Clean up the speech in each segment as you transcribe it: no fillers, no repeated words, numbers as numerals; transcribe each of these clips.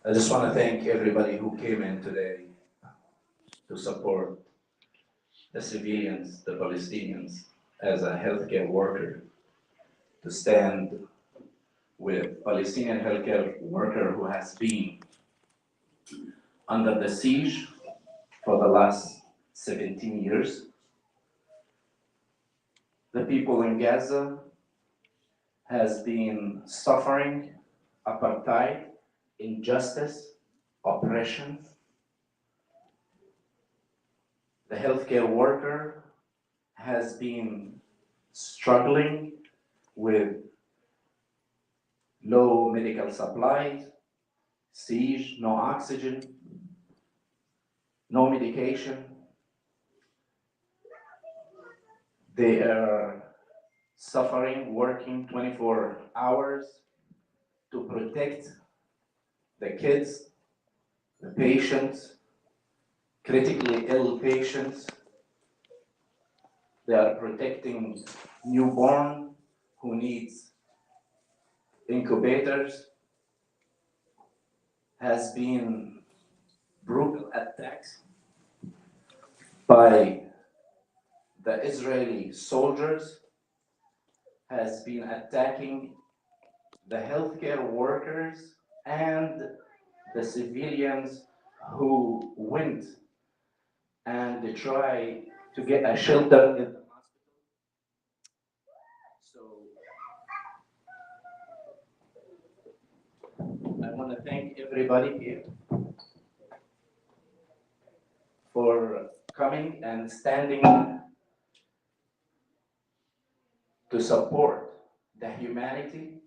I just want to thank everybody who came in today to support the civilians, the Palestinians, as a healthcare worker, to stand with Palestinian healthcare worker who has been under the siege for the last 17 years. The people in Gaza has been suffering apartheid, injustice, oppression. The healthcare worker has been struggling with low medical supplies, siege, no oxygen, no medication. They are suffering, working 24 hours to protect the kids, the patients, critically ill patients. They are protecting newborn who needs incubators. Has been brutal attacks by the Israeli soldiers, has been attacking the healthcare workers and the civilians who went and they try to get a shelter in the hospital. So I want to thank everybody here for coming and standing to support the humanity,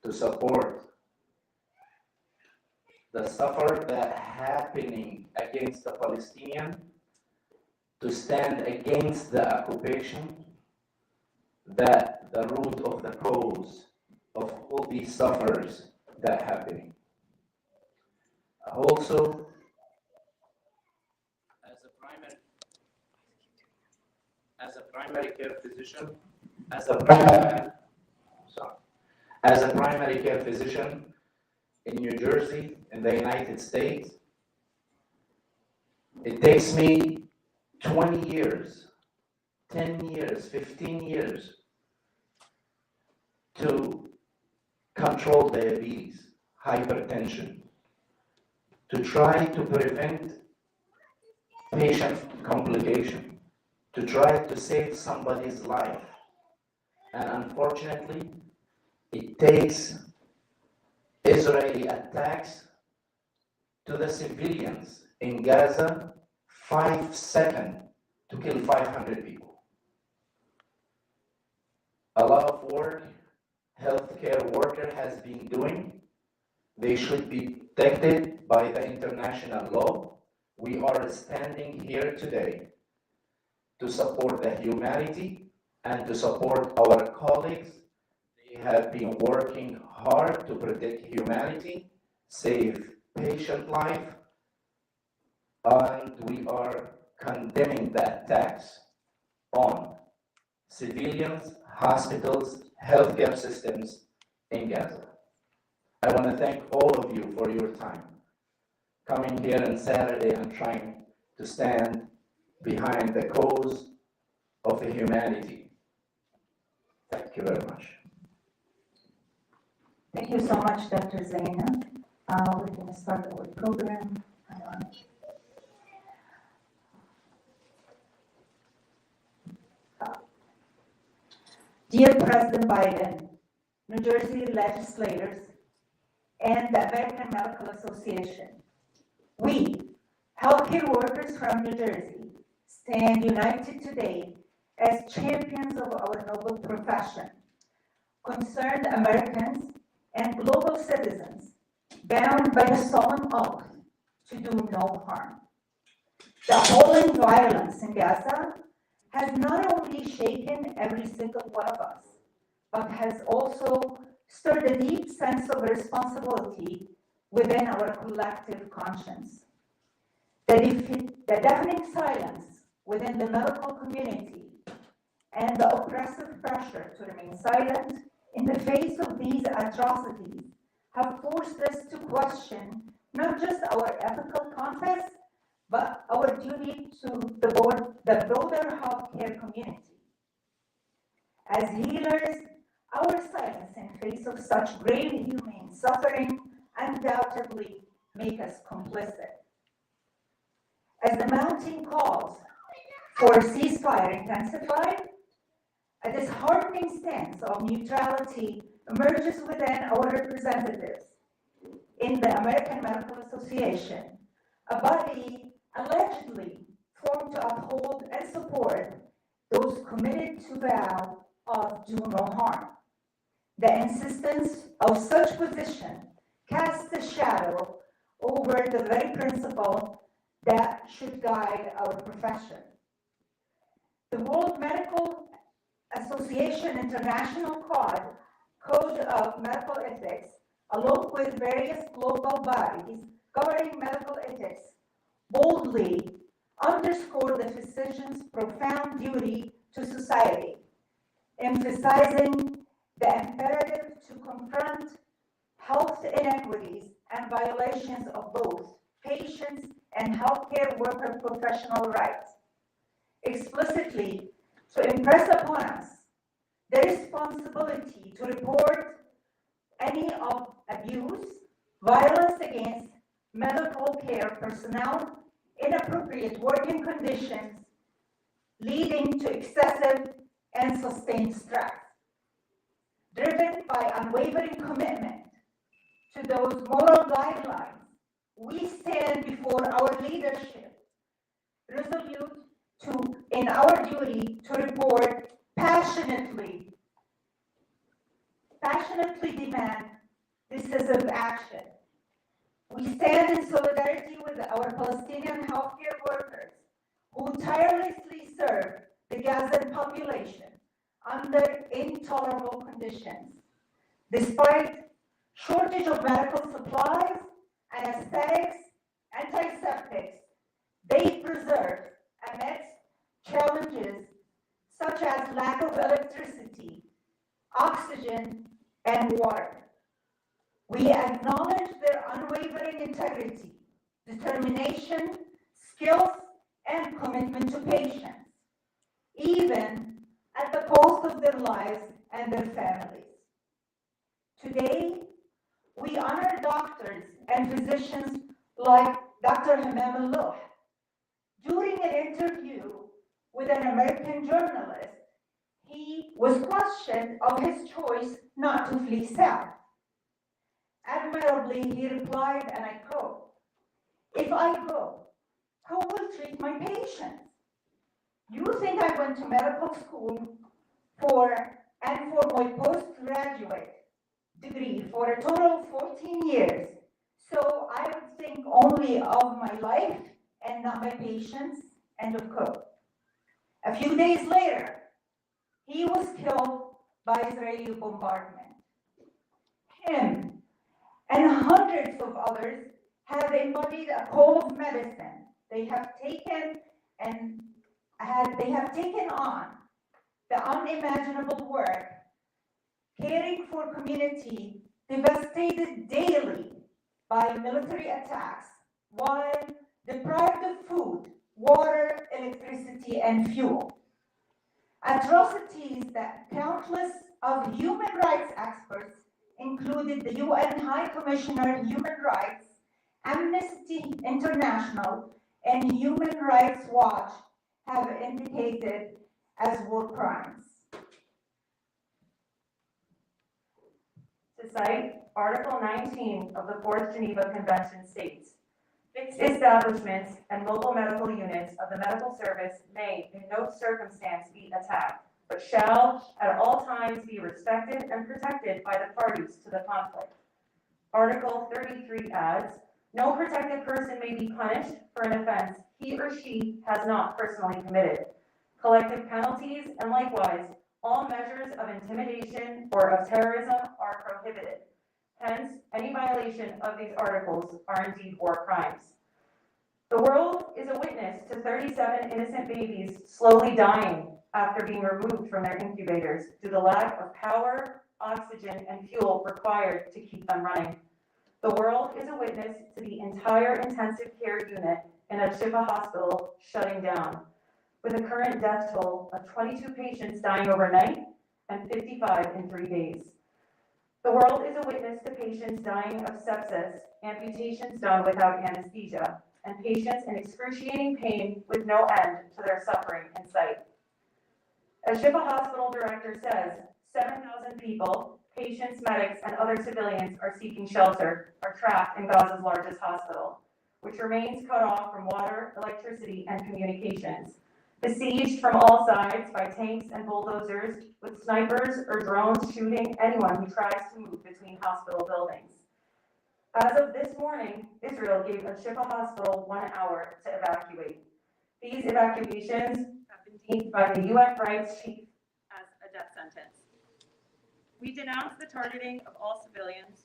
to support the suffer that happening against the Palestinian, to stand against the occupation, that the root of the cause of all these suffers that happening. Also, as a primary care physician, as a primary care physician in New Jersey, in the United States, it takes me 20 years, 10 years, 15 years to control diabetes, hypertension, to try to prevent patient complication, to try to save somebody's life. And unfortunately, it takes Israeli attacks to the civilians in Gaza 5 seconds to kill 500 people. A lot of work healthcare worker has been doing. They should be protected by the international law. We are standing here today to support the humanity and to support our colleagues. They have been working hard to protect humanity, save patient life, and we are condemning the attacks on civilians, hospitals, healthcare systems in Gaza. I want to thank all of you for your time, coming here on Saturday and trying to stand behind the cause of the humanity. Thank you very much. Thank you so much, Dr. Zainab. We're going to start our program. Hang on. Dear President Biden, New Jersey legislators, and the American Medical Association, we, healthcare workers from New Jersey, stand united today as champions of our noble profession, concerned Americans and global citizens bound by the solemn oath to do no harm. The appalling violence in Gaza has not only shaken every single one of us, but has also stirred a deep sense of responsibility within our collective conscience. The deafening silence within the medical community and the oppressive pressure to remain silent in the face of these atrocities have forced us to question our ethical compass, but our duty to the broader healthcare community. As healers, our silence in face of such grave human suffering undoubtedly make us complicit. As the mounting calls for a ceasefire intensify, a disheartening sense of neutrality emerges within our representatives in the American Medical Association, a body allegedly formed to uphold and support those committed to vow of do no harm. The insistence of such position casts a shadow over the very principle that should guide our profession. The World Medical Association International Code of Medical Ethics, along with various global bodies governing medical ethics, boldly underscore the physician's profound duty to society, emphasizing the imperative to confront health inequities and violations of both patients and healthcare worker professional rights, explicitly to impress upon us the responsibility to report any of abuse, violence against medical care personnel, inappropriate working conditions, leading to excessive and sustained stress. Driven by unwavering commitment to those moral guidelines, we stand before our leadership, resolute in our duty to report passionately demand decisive action. We stand in solidarity with our Palestinian healthcare workers who tirelessly serve the Gazan population under intolerable conditions. Despite shortage of medical supplies, anesthetics, antiseptics, they persevere amidst challenges such as lack of electricity, oxygen, and water. We acknowledge their unwavering integrity, determination, skills, and commitment to patients, even at the cost of their lives and their families. Today, we honor doctors and physicians like Dr. Hamam al-Loh. During an interview with an American journalist, he was questioned of his choice not to flee south. Admirably, he replied, and I quote, "If I go, who will treat my patients? You think I went to medical school for my postgraduate degree for a total of 14 years, so I would think only of my life and not my patients," end of quote. A few days later, he was killed by Israeli bombardment. Him and hundreds of others have embodied a call of medicine. They have taken on the unimaginable work, caring for community devastated daily by military attacks, while deprived of food, water, electricity, and fuel. Atrocities that countless of human rights experts, including the UN High Commissioner of Human Rights, Amnesty International, and Human Rights Watch have indicated as war crimes. To cite, Article 19 of the Fourth Geneva Convention states, "Fixed establishments and mobile medical units of the medical service may in no circumstance be attacked, but shall at all times be respected and protected by the parties to the conflict." Article 33 adds, "No protected person may be punished for an offense he or she has not personally committed. Collective penalties and likewise all measures of intimidation or of terrorism are prohibited. Hence, any violation of these articles are indeed war crimes." The world is a witness to 37 innocent babies slowly dying after being removed from their incubators due to the lack of power, oxygen, and fuel required to keep them running. The world is a witness to the entire intensive care unit in Al-Shifa Hospital shutting down, with a current death toll of 22 patients dying overnight and 55 in 3 days. The world is a witness to patients dying of sepsis, amputations done without anesthesia, and patients in excruciating pain with no end to their suffering in sight. As Shifa Hospital Director says, 7,000 people, patients, medics, and other civilians are seeking shelter, are trapped in Gaza's largest hospital, which remains cut off from water, electricity, and communications, besieged from all sides by tanks and bulldozers, with snipers or drones shooting anyone who tries to move between hospital buildings. As of this morning, Israel gave Al-Shifa Hospital 1 hour to evacuate. These evacuations have been deemed by the UN rights chief as a death sentence. We denounce the targeting of all civilians.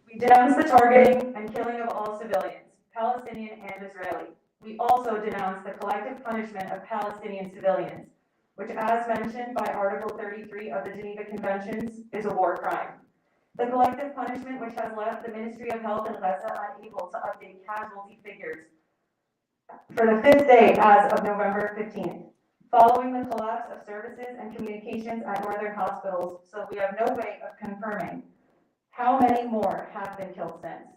We denounce the targeting and killing of all civilians, Palestinian and Israeli. We also denounce the collective punishment of Palestinian civilians, which, as mentioned by Article 33 of the Geneva Conventions, is a war crime. The collective punishment which has left the Ministry of Health in Gaza unable to update casualty figures for the 5th day as of November 15th, following the collapse of services and communications at northern hospitals, so we have no way of confirming how many more have been killed since.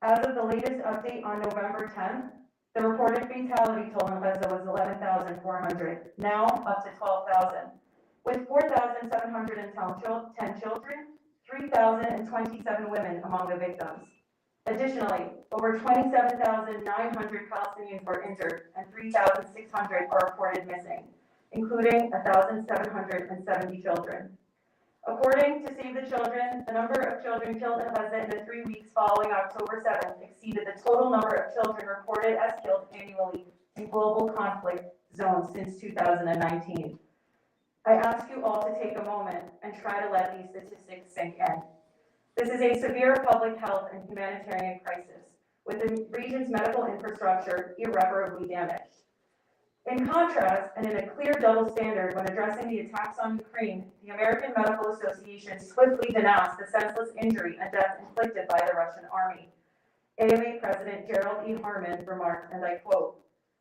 As of the latest update on November 10th, the reported fatality toll in Gaza was 11,400, now up to 12,000, with 4,710 children, 3,027 women among the victims. Additionally, over 27,900 Palestinians were injured and 3,600 are reported missing, including 1,770 children. According to Save the Children, the number of children killed in Gaza in the 3 weeks following October 7th exceeded the total number of children reported as killed annually in global conflict zones since 2019. I ask you all to take a moment and try to let these statistics sink in. This is a severe public health and humanitarian crisis, with the region's medical infrastructure irreparably damaged. In contrast, and in a clear double standard when addressing the attacks on Ukraine, the American Medical Association swiftly denounced the senseless injury and death inflicted by the Russian army. AMA President Gerald E. Harmon remarked, and I quote,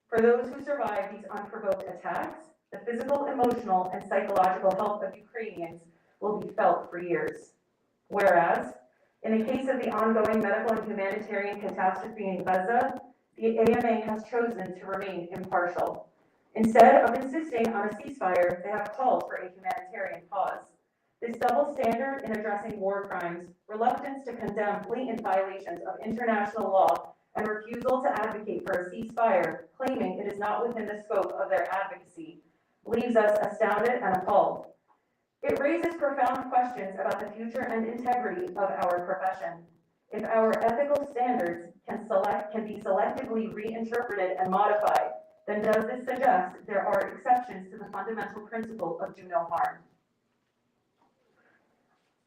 "For those who survived these unprovoked attacks, the physical, emotional, and psychological health of Ukrainians will be felt for years." Whereas, in the case of the ongoing medical and humanitarian catastrophe in Gaza, the AMA has chosen to remain impartial. Instead of insisting on a ceasefire, they have called for a humanitarian pause. This double standard in addressing war crimes, reluctance to condemn blatant violations of international law, and refusal to advocate for a ceasefire, claiming it is not within the scope of their advocacy, leaves us astounded and appalled. It raises profound questions about the future and integrity of our profession. If our ethical standards can be selectively reinterpreted and modified, then does this suggest there are exceptions to the fundamental principle of do no harm?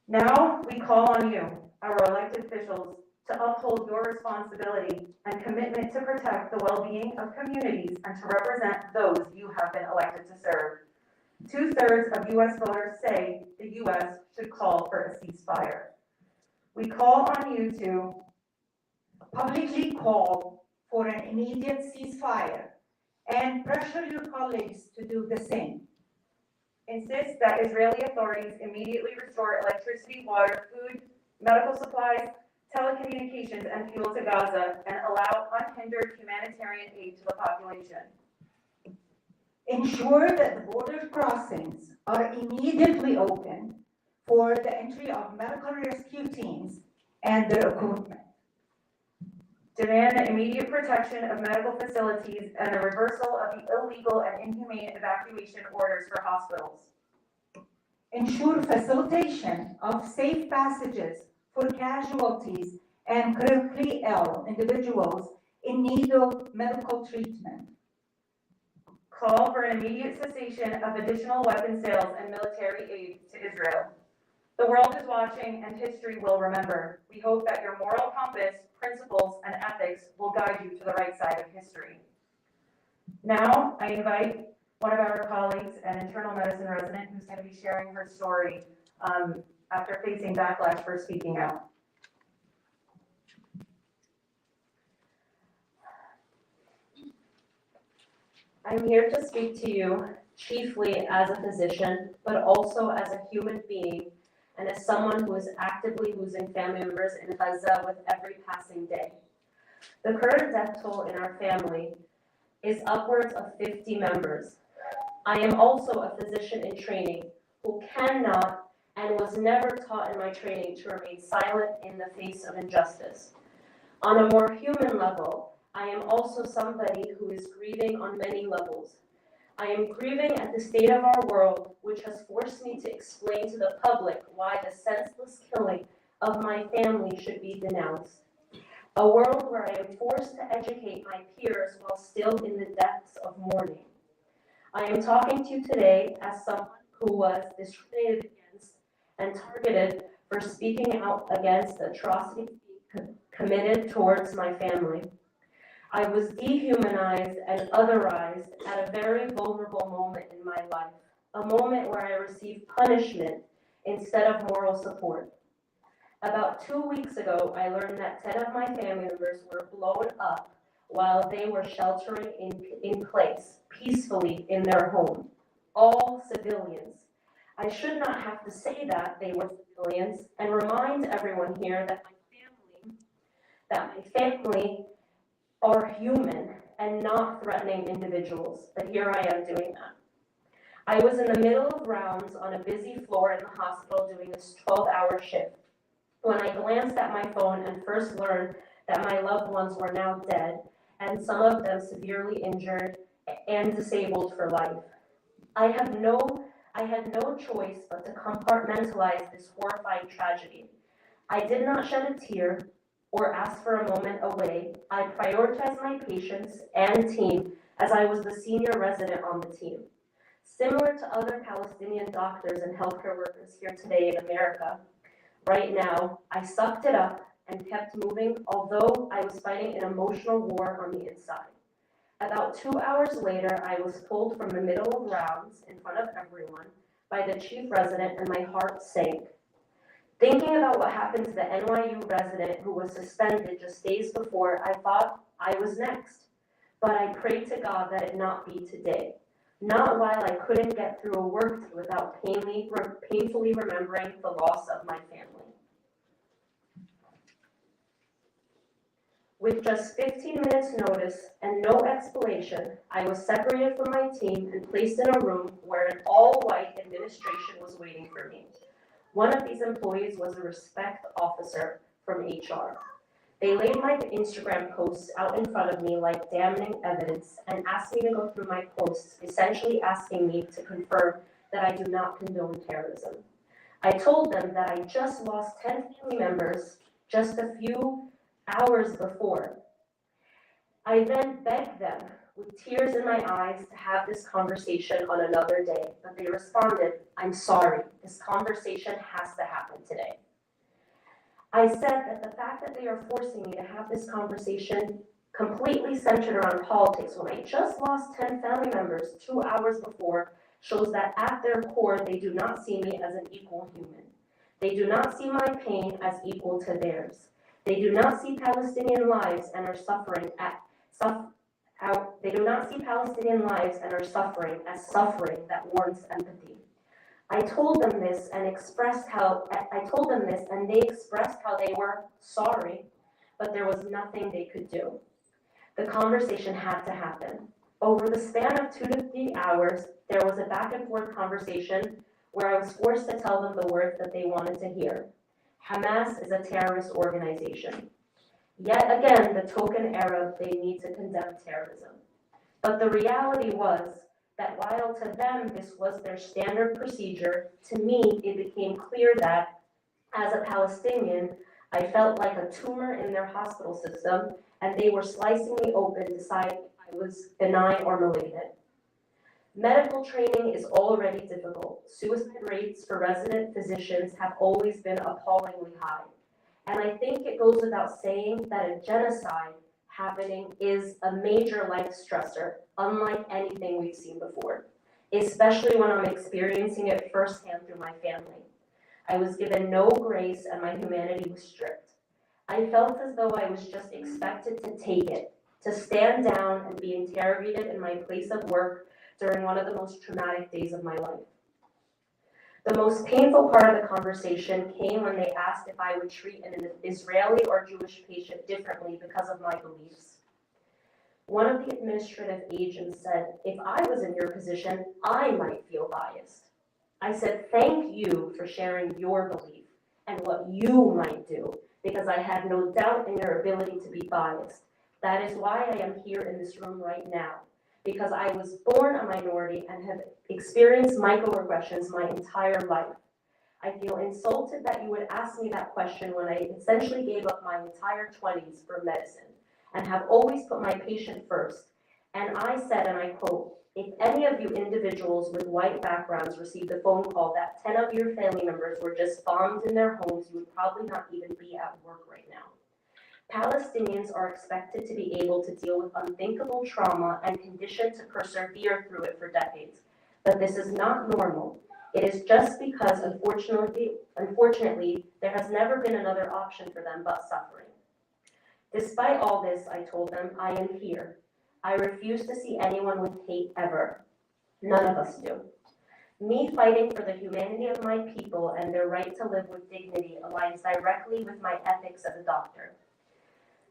Now we call on you, our elected officials, to uphold your responsibility and commitment to protect the well-being of communities and to represent those you have been elected to serve. 2/3 of U.S. voters say the U.S. should call for a ceasefire. We call on you to publicly call for an immediate ceasefire and pressure your colleagues to do the same. Insist that Israeli authorities immediately restore electricity, water, food, medical supplies, telecommunications, and fuel to Gaza, and allow unhindered humanitarian aid to the population. Ensure that the border crossings are immediately open for the entry of medical rescue teams and their equipment. Demand the immediate protection of medical facilities and the reversal of the illegal and inhumane evacuation orders for hospitals. Ensure facilitation of safe passages for casualties and critically ill individuals in need of medical treatment. Call for an immediate cessation of additional weapon sales and military aid to Israel. The world is watching and history will remember. We hope that your moral compass, principles, and ethics will guide you to the right side of history. Now, I invite one of our colleagues, an internal medicine resident, who's going to be sharing her story after facing backlash for speaking out. I'm here to speak to you chiefly as a physician, but also as a human being and as someone who is actively losing family members in Gaza with every passing day. The current death toll in our family is upwards of 50 members. I am also a physician in training who cannot and was never taught in my training to remain silent in the face of injustice. On a more human level, I am also somebody who is grieving on many levels. I am grieving at the state of our world, which has forced me to explain to the public why the senseless killing of my family should be denounced. A world where I am forced to educate my peers while still in the depths of mourning. I am talking to you today as someone who was discriminated against and targeted for speaking out against the atrocities committed towards my family. I was dehumanized and otherized at a very vulnerable moment in my life, a moment where I received punishment instead of moral support. About 2 weeks ago, I learned that 10 of my family members were blown up while they were sheltering in place, peacefully in their home. All civilians. I should not have to say that they were civilians and remind everyone here that my family are human and not threatening individuals, but here I am doing that. I was in the middle of rounds on a busy floor in the hospital doing this 12-hour shift when I glanced at my phone and first learned that my loved ones were now dead and some of them severely injured and disabled for life. I had no choice but to compartmentalize this horrifying tragedy. I did not shed a tear or ask for a moment away. I prioritized my patients and team as I was the senior resident on the team. Similar to other Palestinian doctors and healthcare workers here today in America, right now, I sucked it up and kept moving, although I was fighting an emotional war on the inside. About 2 hours later, I was pulled from the middle of rounds in front of everyone by the chief resident and my heart sank. Thinking about what happened to the NYU resident who was suspended just days before, I thought I was next. But I prayed to God that it not be today. Not while I couldn't get through a workday without painfully remembering the loss of my family. With just 15 minutes notice and no explanation, I was separated from my team and placed in a room where an all-white administration was waiting for me. One of these employees was a respect officer from HR. They laid my Instagram posts out in front of me like damning evidence and asked me to go through my posts, essentially asking me to confirm that I do not condone terrorism. I told them that I just lost 10 family members just a few hours before. I then begged them with tears in my eyes to have this conversation on another day, but they responded, "I'm sorry, this conversation has to happen today." I said that the fact that they are forcing me to have this conversation completely centered around politics when I just lost 10 family members 2 hours before shows that at their core they do not see me as an equal human. They do not see my pain as equal to theirs. They do not see Palestinian lives and are suffering as suffering that warrants empathy. I told them this and they expressed how they were sorry, but there was nothing they could do. The conversation had to happen. Over the span of 2 to 3 hours, there was a back and forth conversation where I was forced to tell them the words that they wanted to hear. Hamas is a terrorist organization. Yet again, the token Arab, they need to condemn terrorism. But the reality was that while to them this was their standard procedure, to me it became clear that, as a Palestinian, I felt like a tumor in their hospital system, and they were slicing me open to decide if I was benign or malignant. Medical training is already difficult. Suicide rates for resident physicians have always been appallingly high. And I think it goes without saying that a genocide happening is a major life stressor, unlike anything we've seen before, especially when I'm experiencing it firsthand through my family. I was given no grace and my humanity was stripped. I felt as though I was just expected to take it, to stand down and be interrogated in my place of work during one of the most traumatic days of my life. The most painful part of the conversation came when they asked if I would treat an Israeli or Jewish patient differently because of my beliefs. One of the administrative agents said, if I was in your position, I might feel biased. I said, thank you for sharing your belief and what you might do, because I had no doubt in your ability to be biased. That is why I am here in this room right now, because I was born a minority and have experienced microaggressions my entire life. I feel insulted that you would ask me that question when I essentially gave up my entire 20s for medicine and have always put my patient first. And I said, and I quote, if any of you individuals with white backgrounds received a phone call that 10 of your family members were just bombed in their homes, you would probably not even be at work right now. Palestinians are expected to be able to deal with unthinkable trauma and conditioned to persevere through it for decades. But this is not normal. It is just because, unfortunately, there has never been another option for them but suffering. Despite all this, I told them, I am here. I refuse to see anyone with hate ever. None of us do. Me fighting for the humanity of my people and their right to live with dignity aligns directly with my ethics as a doctor.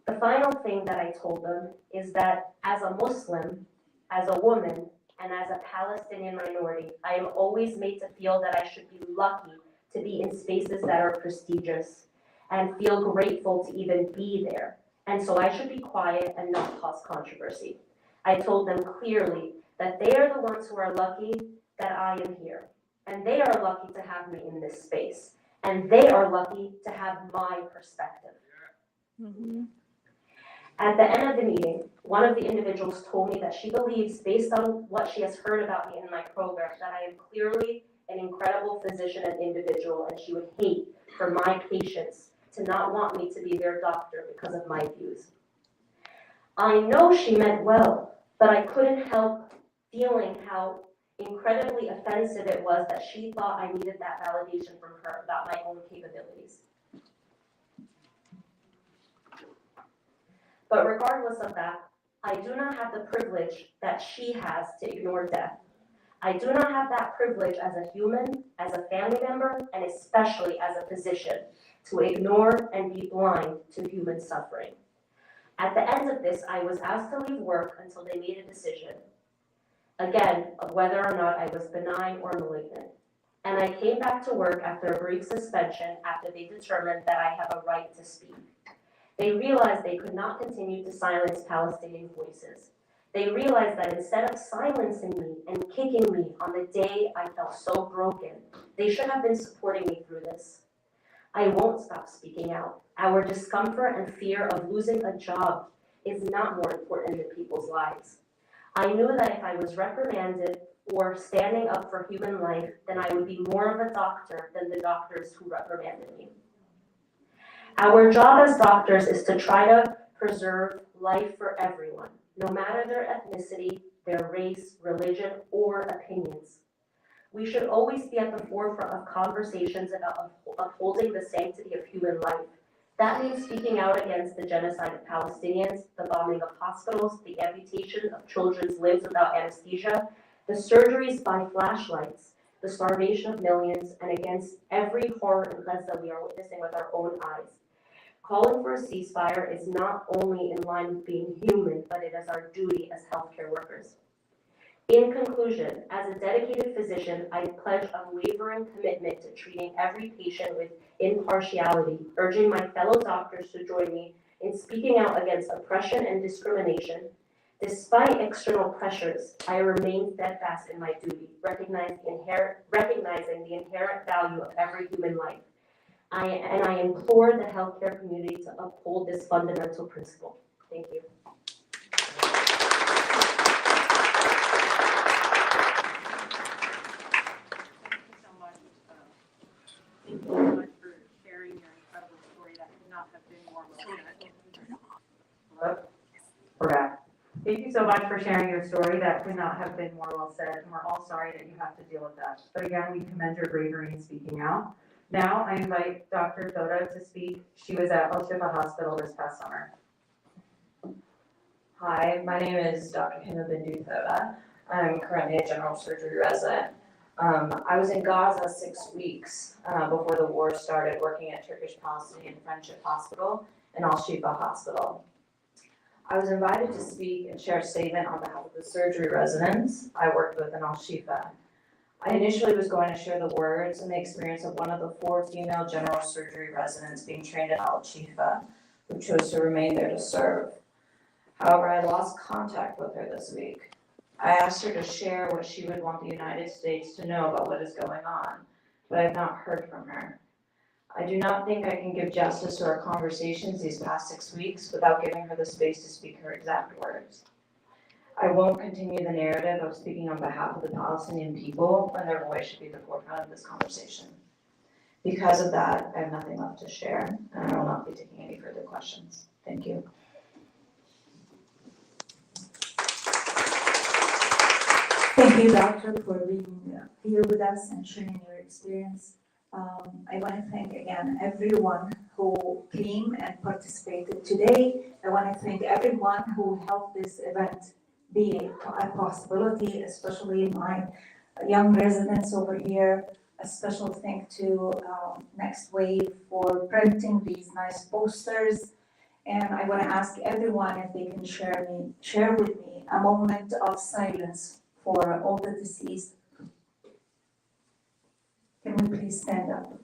The final thing that I told them is that as a Muslim, as a woman, and as a Palestinian minority, I am always made to feel that I should be lucky to be in spaces that are prestigious and feel grateful to even be there. And so I should be quiet and not cause controversy. I told them clearly that they are the ones who are lucky that I am here. And they are lucky to have me in this space. And they are lucky to have my perspective. Mm-hmm. At the end of the meeting, one of the individuals told me that she believes, based on what she has heard about me in my program, that I am clearly an incredible physician and individual, and she would hate for my patients to not want me to be their doctor because of my views. I know she meant well, but I couldn't help feeling how incredibly offensive it was that she thought I needed that validation from her about my own capabilities. But regardless of that, I do not have the privilege that she has to ignore death. I do not have that privilege as a human, as a family member, and especially as a physician, to ignore and be blind to human suffering. At the end of this, I was asked to leave work until they made a decision, again, of whether or not I was benign or malignant. And I came back to work after a brief suspension after they determined that I have a right to speak. They realized they could not continue to silence Palestinian voices. They realized that instead of silencing me and kicking me on the day I felt so broken, they should have been supporting me through this. I won't stop speaking out. Our discomfort and fear of losing a job is not more important than people's lives. I knew that if I was reprimanded or standing up for human life, then I would be more of a doctor than the doctors who reprimanded me. Our job as doctors is to try to preserve life for everyone, no matter their ethnicity, their race, religion, or opinions. We should always be at the forefront of conversations about upholding the sanctity of human life. That means speaking out against the genocide of Palestinians, the bombing of hospitals, the amputation of children's limbs without anesthesia, the surgeries by flashlights, the starvation of millions, and against every horror in Gaza we are witnessing with our own eyes. Calling for a ceasefire is not only in line with being human, but it is our duty as healthcare workers. In conclusion, as a dedicated physician, I pledge unwavering commitment to treating every patient with impartiality, urging my fellow doctors to join me in speaking out against oppression and discrimination. Despite external pressures, I remain steadfast in my duty, recognizing the inherent value of every human life. I implore the healthcare community to uphold this fundamental principle. Thank you. Thank you so much for sharing your incredible story that could not have been more well said. Hello? We're back. Thank you so much for sharing your story that could not have been more well said, and we're all sorry that you have to deal with that. But again, we commend your bravery in speaking out. Now I invite Dr. Thoda to speak. She was at Al Shifa Hospital this past summer. Hi, my name is Dr. Hima Bindu-Thoda. I'm currently a general surgery resident. I was in Gaza 6 weeks before the war started, working at Turkish Palestinian Friendship Hospital and Al-Shifa Hospital. I was invited to speak and share a statement on behalf of the surgery residents I worked with in Al-Shifa. I initially was going to share the words and the experience of one of the 4 female general surgery residents being trained at Al-Shifa, who chose to remain there to serve. However, I lost contact with her this week. I asked her to share what she would want the United States to know about what is going on, but I have not heard from her. I do not think I can give justice to our conversations these past 6 weeks without giving her the space to speak her exact words. I won't continue the narrative of speaking on behalf of the Palestinian people when their voice should be the forefront of this conversation. Because of that, I have nothing left to share, and I will not be taking any further questions. Thank you. Thank you, Doctor, for being here with us and sharing your experience. I want to thank again everyone who came and participated today. I want to thank everyone who helped this event be a possibility, especially my young residents over here. A special thank to Next Wave for printing these nice posters. And I want to ask everyone if they can share with me a moment of silence for all the deceased. Can we please stand up?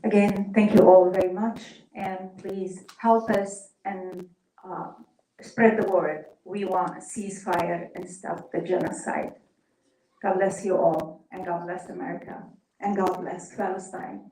Again, thank you all very much, and please help us and spread the word. We want a ceasefire and stop the genocide. God bless you all, and God bless America, and God bless Palestine.